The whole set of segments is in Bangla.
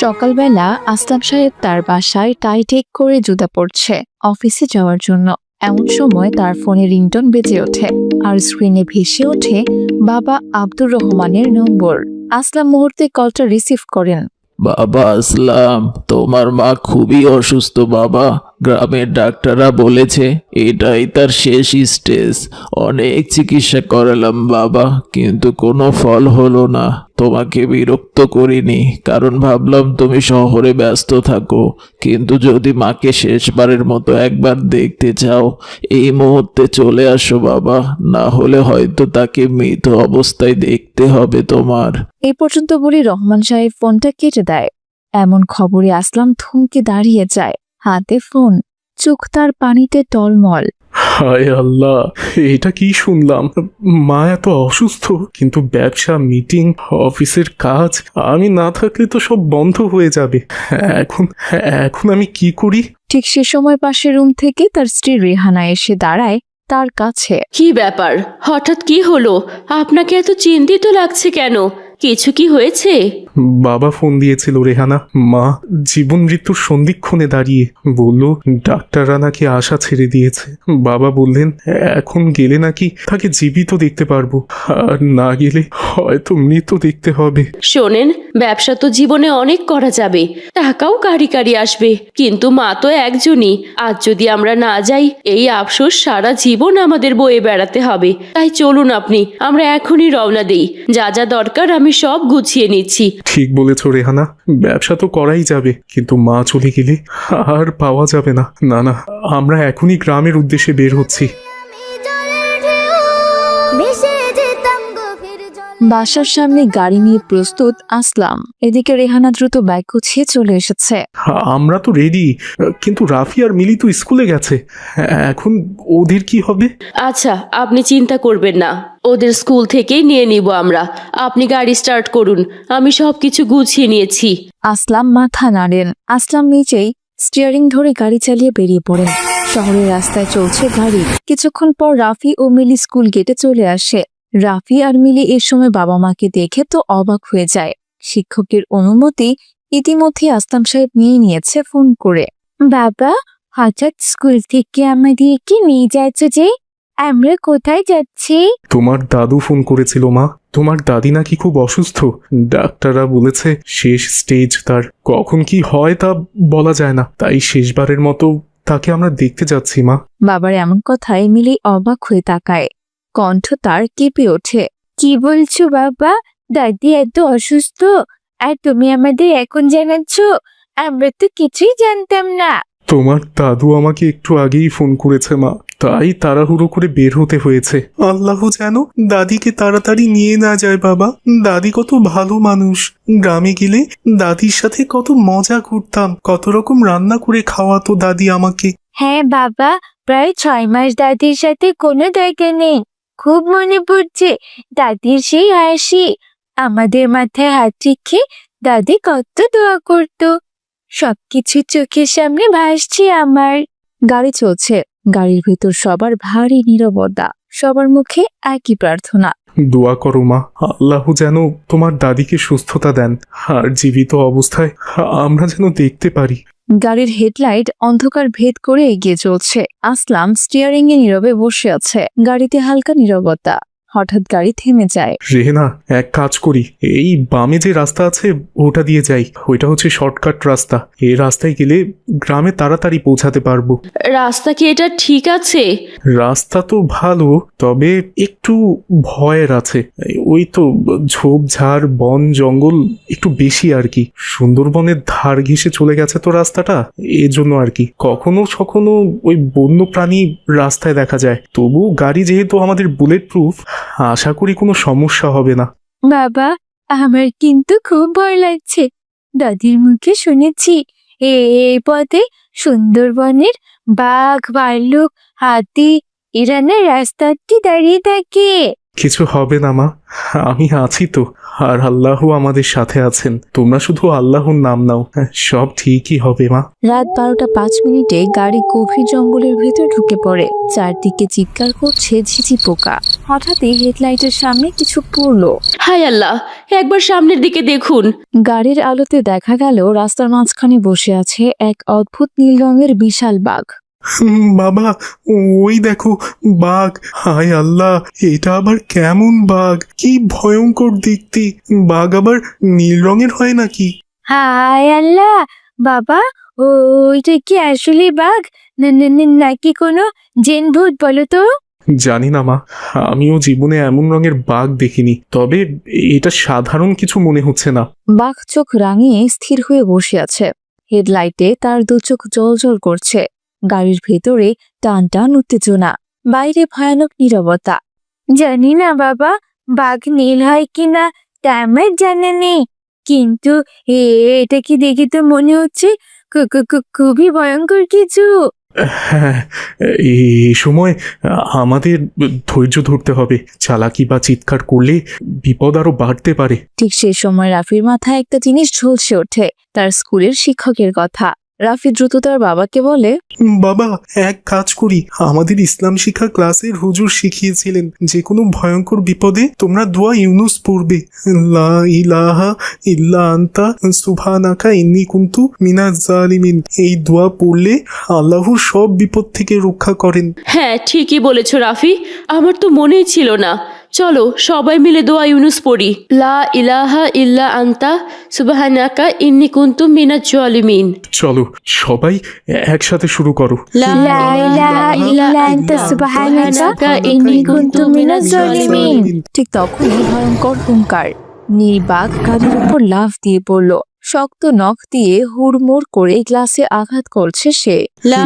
সকালবেলা আসলাম সাহেব তার বাসায় টাই ঠিক করে জুতা পরছে অফিসে যাওয়ার জন্য। এমন সময় তার ফোনে রিংটোন বেজে ওঠে আর স্ক্রিনে ভেসে ওঠে বাবা আব্দুর রহমানের নম্বর। আসলাম মুহূর্তে কলটা রিসিভ করেন। বাবা আসলাম, তোমার মা খুবই অসুস্থ বাবা। গ্রামের ডাক্তাররা বলেছে এটাই তার শেষ স্টেজ। অনেক চিকিৎসা করালাম বাবা, কিন্তু কোনো ফল হলো না। তোমাকে বিরক্ত করিনি, কারণ ভাবলাম তুমি শহরে ব্যস্ত থাকো। কিন্তু যদি মাকে শেষবারের মতো একবার দেখতে চাও, এই মুহূর্তে চলে আসো বাবা, না হলে হয়তো তাকে মৃত অবস্থায় দেখতে হবে তোমার। এই পর্যন্ত বলে রহমান সাহেব ফোনটা কেটে দেয়। এমন খবরে আসলাম থমকে দাঁড়িয়ে যায়, হাতে ফোন, চোখ তার পানিতে টলমল। হায় আল্লাহ, এটা কি শুনলাম? মা এত অসুস্থ, কিন্তু ব্যবসা, মিটিং, অফিসের কাজ, আমি না থাকলে তো সব বন্ধ হয়ে যাবে। এখন এখন আমি কি করি? ঠিক সে সময় পাশের রুম থেকে তার স্ত্রী রেহানা এসে দাঁড়ায় তার কাছে। কি ব্যাপার, হঠাৎ কি হলো? আপনাকে এত চিন্তিত লাগছে কেন? কিছু কি হয়েছে? বাবা ফোন দিয়েছিল রেহানা। মা জীবন মৃত্যুর সন্ধিক্ষণে দাঁড়িয়ে বলল ডাক্তাররা নাকি আশা ছেড়ে দিয়েছে। বাবা বললেন এখন গেলে নাকি তাকে জীবিত দেখতে পারবো, আর না গেলে হয়তো মৃত দেখতে হবে। শোনেন, ব্যবসা তো জীবনে অনেক করা যাবে, টাকাও কারি কারি আসবে, কিন্তু মা তো একজনই। আজ যদি আমরা না যাই, এই আফসোস সারা জীবন আমাদের বয়ে বেড়াতে হবে। তাই চলুন আমরা এখনই রওনা দেই। যা যা দরকার আমি সব গুছিয়ে নিচ্ছি। ঠিক বলেছ রেহানা, ব্যবসা তো করাই যাবে, কিন্তু মা চলে গেলে আর পাওয়া যাবে না। না না, আমরা এখনই গ্রামের উদ্দেশ্যে বের হচ্ছি। বাসার সামনে গাড়ি নিয়ে প্রস্তুত আসলাম। এদিকে রেহানা দ্রুত ব্যাগ গুছিয়ে চলে এসেছে। আমরা তো রেডি, কিন্তু রাফি আর মিলি তো স্কুলে গেছে। এখন ওদের কি হবে? আচ্ছা, আপনি চিন্তা করবেন না, ওদের স্কুল থেকেই নিয়ে নিব আমরা। আপনি গাড়ি স্টার্ট করুন, আমি সবকিছু গুছিয়ে নিয়েছি। আসলাম মাথা নাড়েন। আসলাম নিচেই স্টিয়ারিং ধরে গাড়ি চালিয়ে বেরিয়ে পড়েন। শহরের রাস্তায় চলছে গাড়ি। কিছুক্ষণ পর রাফি ও মিলি স্কুল গেটে চলে আসে। রাফি আর মিলি এর সময় বাবা মাকে দেখে তো অবাক হয়ে যায়। শিক্ষকের অনুমতি ইতিমধ্যে আসলাম সাহেব নিয়ে নিয়েছে ফোন করে। বাবা, হঠাৎ স্কুল থেকে আমাদেরকে নিয়ে যাচ্ছ যে? আমরা কোথায় যাচ্ছি? তোমার দাদু ফোন করেছিল মা। তোমার দাদি নাকি খুব অসুস্থ। ডাক্তাররা বলেছে শেষ স্টেজ তার। কখন কি হয় তা বলা যায় না, তাই শেষবারের মতো তাকে আমরা দেখতে যাচ্ছি মা। বাবার এমন কথায় মিলি অবাক হয়ে তাকায়। কণ্ঠ তার কেঁপে ওঠে। কি বলছো বাবা? দাদি এত অসুস্থ আর তুমি আমাদের এখন জানাচ্ছ? আমরা তো কিছুই জানতাম না। তোমার দাদু আমাকে একটু আগেই ফোন করেছে মা, তাই তাড়াহুড়ো করে বের হতে হয়েছে। আল্লাহ যেন দাদিকে তাড়াতাড়ি নিয়ে না যায় বাবা। দাদি কত ভালো মানুষ। গ্রামে গেলে দাদির সাথে কত মজা করতাম, কত রকম রান্না করে খাওয়াতো দাদি আমাকে। হ্যাঁ বাবা, প্রায় 6 মাস দাদির সাথে কোনো দেখা নেই। খুব মনে পড়ছে দাদির সেই হাসি। আমাদের মাথায় হাত রেখে দাদি কত দোয়া করতো। সবকিছু চোখের সামনে ভাসছে আমার। গাড়ি চলছে। গাড়ির ভেতর সবার ভারী নীরবতা। সবার মুখে একই প্রার্থনা, দোয়া করো মা, আল্লাহ যেন তোমার দাদিকে সুস্থতা দেন, আর জীবিত অবস্থায় আমরা যেন দেখতে পারি। গাড়ির হেডলাইট অন্ধকার ভেদ করে এগিয়ে চলছে। আসলাম স্টিয়ারিং এ নীরবে বসে আছে। গাড়িতে হালকা নীরবতা। হঠাৎ গাড়ি থেমে যায়। রেহেনা, এক কাজ করি, এই বামে যে রাস্তা আছে ওটা দিয়ে যাই। ওইটা হচ্ছে শর্টকাট রাস্তা। এই রাস্তায় গেলে গ্রামে তাড়াতাড়ি পৌঁছাতে পারবো। রাস্তা কি এটা ঠিক আছে? রাস্তা তো ভালো, তবে একটু ভয়ের আছে। ওই তো ঝোপঝাড়, বন জঙ্গল একটু বেশি আর কি। সুন্দরবনের ধার ঘেঁষে চলে গেছে তো রাস্তাটা, এজন্য আর কি। কখনো কখনো ওই বন্য প্রাণী রাস্তায় দেখা যায়। তবু গাড়ি যেহেতু আমাদের বুলেট প্রুফ, আশা করি কোনো সমস্যা হবে না। বাবা, আমার কিন্তু খুব ভয় লাগছে। দাদির মুখে শুনেছি এই পথে সুন্দরবনের বাঘ, ভাল্লুক, হাতি এরা না রাস্তাটি দাঁড়িয়ে থাকে। কিছু হবে না মা, আমি আছি তো। আর আল্লাহ আমাদের সাথে আছেন। তোমরা শুধু আল্লাহর নাম নাও, সব ঠিকই হবে মা। রাত 12:05 গাড়ি গভীর জঙ্গলের ভেতর ঢুকে পড়ে। চারদিকে চিৎকার করছে ঝিঝি পোকা। হঠাৎই হেডলাইটের সামনে কিছু পড়লো। হায় আল্লাহ, একবার সামনের দিকে দেখুন। গাড়ির আলোতে দেখা গেল রাস্তার মাঝখানে বসে আছে এক অদ্ভুত নীল রঙের বিশাল বাঘ। বাবা, ওই দেখো বাঘ। হায় আল্লাহ, এটা আবার কেমন বাঘ? কি ভয়ঙ্কর দেখতে। বাঘ আবার নীল রঙের হয় নাকি? হায় আল্লাহ, বাবা ওইটা কি আসলে বাঘ নাকি কোনো জিন ভূত বলো তো? জানি না মা, আমিও জীবনে এমন রঙের বাঘ দেখিনি। তবে এটা সাধারণ কিছু মনে হচ্ছে না। বাঘ চোখ রাঙিয়ে স্থির হয়ে বসে আছে। হেডলাইটে তার দু চোখ জ্বলজ্বল করছে। গাড়ির ভেতরে টান টান উত্তেজনা, বাইরে ভয়ানক নীরবতা। জানি না বাবা, বাঘ নীল হয় কিনা তা আমার জানা নেই, কিন্তু এটা কি দেখে তো মনে হচ্ছে খুবই ভয়ঙ্কর কিছু। হ্যাঁ, এই সময় আমাদের ধৈর্য ধরতে হবে। চালাকি বা চিৎকার করলে বিপদ আরো বাড়তে পারে। ঠিক সেই সময় রাফির মাথায় একটা জিনিস ঝলসে ওঠে, তার স্কুলের শিক্ষকের কথা। রাফি দ্রুত তার বাবাকে বলে, বাবা, এক কাজ করি। আমাদের ইসলাম শিক্ষা ক্লাসের হুজুর শিখিয়েছিলেন যে কোনো ভয়ঙ্কর বিপদে তোমরা দোয়া ইউনুস পড়বে। লা ইলাহা ইল্লা আনতা সুবহানাকা ইন্নী কুনতু মিনাজ জালিমিন। এই দোয়া পড়লে আল্লাহ সব বিপদ থেকে রক্ষা করেন। হ্যাঁ, ঠিকই বলেছ রাফি, আমার তো মনেই ছিল না। চলো সবাই মিলে দোয়া ইউনুস পড়ি। লা ইলাহা ইল্লা আনতা সুবহানাকা ইন্নী কুনতু মিনাজ জালিমিন। চলো সবাই একসাথে শুরু করো। লা ইলাহা ইল্লা আনতা সুবহানাকা ইন্নী কুনতু মিনাজ জালিমিন। ঠিক তখনই ভয়ঙ্কর হুঙ্কার। নীলবাঘ গাড়ির উপর লাফ দিয়ে পড়ল। শক্ত নখ দিয়ে হুড়মুড় করে গ্লাসে আঘাত করছে সে। লা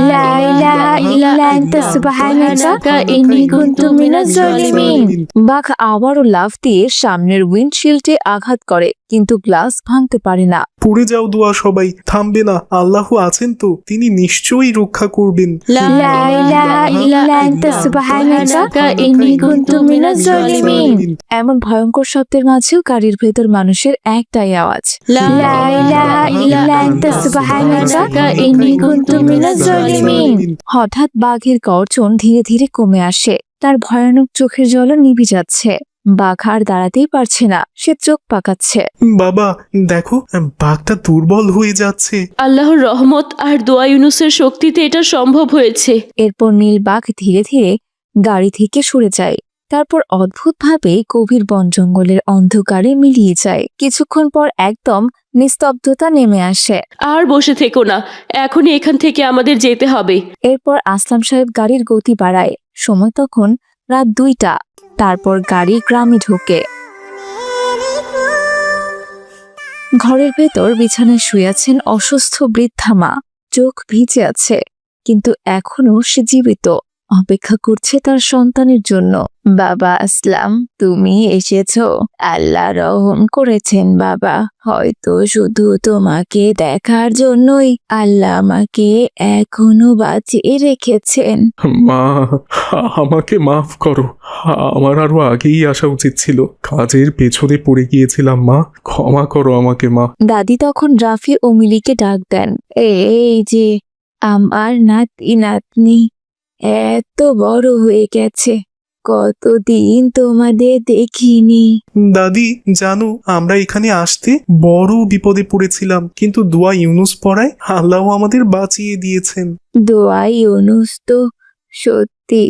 ইলাহা ইল্লা আনতা সুবহানাকা ইন্নী কুনতু মিনাজ জালিমিন। বাঘ আবারও লাফ দিয়ে সামনের উইন্ডশিল্ডে আঘাত করে, কিন্তু গ্লাস ভাঙতে পারে না। পড়ে যাও দোয়া সবাই, থামবে না। আল্লাহ আছেন তো, তিনি নিশ্চয়ই রক্ষা করবেন। লা ইলাহা ইল্লা আনতা সুবহানাকা ইন্নী কুনতু মিনাজ জালিমিন। এমন ভয়ঙ্কর শব্দের মাঝেও গাড়ির ভেতর মানুষের একটাই আওয়াজ, লা ইলাহা ইল্লা আনতা সুবহানাকা ইন্নী কুনতু মিনাজ জালিমিন। হঠাৎ বাঘের গর্জন ধীরে ধীরে কমে আসে। তার ভয়ানক চোখের জলও নিভে যাচ্ছে। বাঘ আর দাঁড়াতেই পারছে না, সে চোখ পাকাচ্ছে। বাবা দেখো, বাঘটা দুর্বল হয়ে যাচ্ছে। আল্লাহর রহমত আর দোয়া ইউনুসের শক্তিতে এটা সম্ভব হয়েছে। এরপর নীলবাঘ ধীরে ধীরে গাড়ি থেকে সরে যায়। তারপর অদ্ভুতভাবে গভীর বন জঙ্গলের অন্ধকারে মিলিয়ে যায়। কিছুক্ষণ পর একদম নিস্তব্ধতা নেমে আসে। আর বসে থেকো না, এখনই এখান থেকে আমাদের যেতে হবে। এরপর আসলাম সাহেব গাড়ির গতি বাড়ায়। সময় তখন রাত 2টা। তারপর গাড়ি গ্রামে ঢোকে। ঘরের ভেতর বিছানায় শুয়ে আছেন অসুস্থ বৃদ্ধা মা। চোখ ভিজে আছে, কিন্তু এখনো সে জীবিত, অপেক্ষা করছে তার সন্তানের জন্য। বাবা আসলাম, তুমি এসেছো। আল্লাহ রহম করেছেন বাবা, হয়তো শুধু তোমাকে দেখার জন্যই আল্লাহ আমাকে এখনো বাঁচিয়ে রেখেছেন। মা, আমাকে মাফ করো। আমার আরো আগেই আসা উচিত ছিল। কাজের পেছনে পড়ে গিয়েছিলাম মা, ক্ষমা করো আমাকে মা। দাদি তখন রাফি ও মিলিকে ডাক দেন। এই যে আমার নাতি নাতনি এত বড় হয়ে গেছে, কতদিন তোমাদের দেখিনি। দাদি জানো, আমরা এখানে আসতে বড় বিপদে পড়েছিলাম, কিন্তু দোয়া ইউনুস পড়ায় আল্লাহ আমাদের বাঁচিয়ে দিয়েছেন। দোয়া ইউনুস তো সত্যি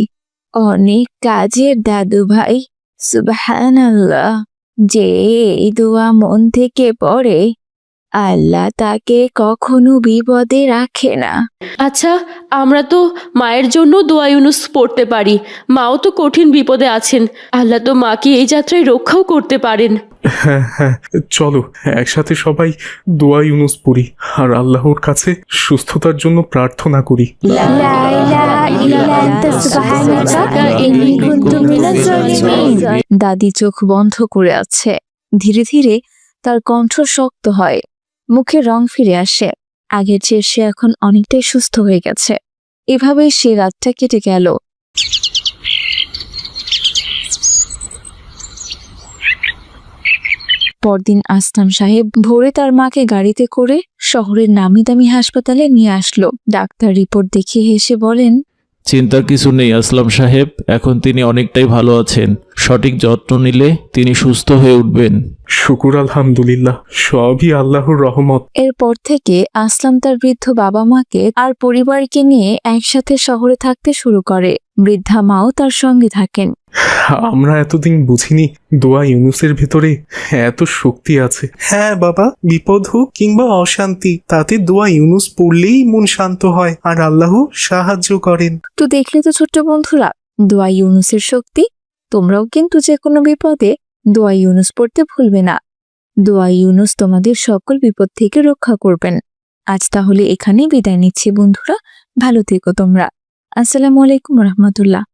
অনেক কাজের দাদু ভাই। সুবহানাল্লাহ, যে এই দোয়া মন থেকে পড়ে আল্লাহ তাকে কখনো বিপদে রাখে না। আচ্ছা, আমরা তো মায়ের জন্য দোয়া ইউনুস পড়তে পারি। মাও তো কঠিন বিপদে আছেন, আল্লাহ তো মাকে এই যাত্রায় রক্ষাও করতে পারেন। হ্যাঁ হ্যাঁ, চলো একসাথে সবাই দোয়া ইউনুস পড়ি আর আল্লাহর কাছে সুস্থতার জন্য প্রার্থনা করি। লা ইলাহা ইল্লা আনতা সুবহানাকা ইন্নী কুনতু মিনাজ জালিমিন। দাদি চোখ বন্ধ করে আছে। ধীরে ধীরে তার কণ্ঠ শক্ত হয়, মুখে রং ফিরে আসে। আগের চেয়ে সে এখন অনেকটাই সুস্থ হয়ে গেছে। এভাবেই সে রাতটা কেটে গেল। পরদিন আসলাম সাহেব ভোরে তার মাকে গাড়িতে করে শহরের নামি দামি হাসপাতালে নিয়ে আসলো। ডাক্তার রিপোর্ট দেখে হেসে বলেন, চিন্তার কিছু নেই আসলাম সাহেব, এখন তিনি অনেকটাই ভালো আছেন। সঠিক যত্ন নিলে তিনি সুস্থ হয়ে উঠবেন। শুকুর আলহামদুলিল্লাহ, সবই আল্লাহর রহমত। এরপর থেকে আসলাম তার বৃদ্ধ বাবা মাকে আর পরিবারকে নিয়ে একসাথে শহরে থাকতে শুরু করে। বৃদ্ধা মাও তার সঙ্গে থাকেন। আমরা এতদিন বুঝিনি দোয়া ইউনুসের ভেতরে এত শক্তি আছে। হ্যাঁ বাবা, বিপদ হোক কিংবা অশান্তি, তাতে দোয়া ইউনুস পড়লেই মন শান্ত হয় আর আল্লাহ সাহায্য করেন। তো দেখলে তো ছোট্ট বন্ধুরা, দোয়া ইউনুসের শক্তি। তোমরাও কিন্তু যে কোনো বিপদে দোয়া ইউনুস পড়তে ভুলবে না। দোয়া ইউনুস তোমাদের সকল বিপদ থেকে রক্ষা করবেন। আজ তাহলে এখানেই বিদায় নিচ্ছি বন্ধুরা, ভালো থেকো তোমরা। আসসালামু আলাইকুম রহমতুল্লাহ।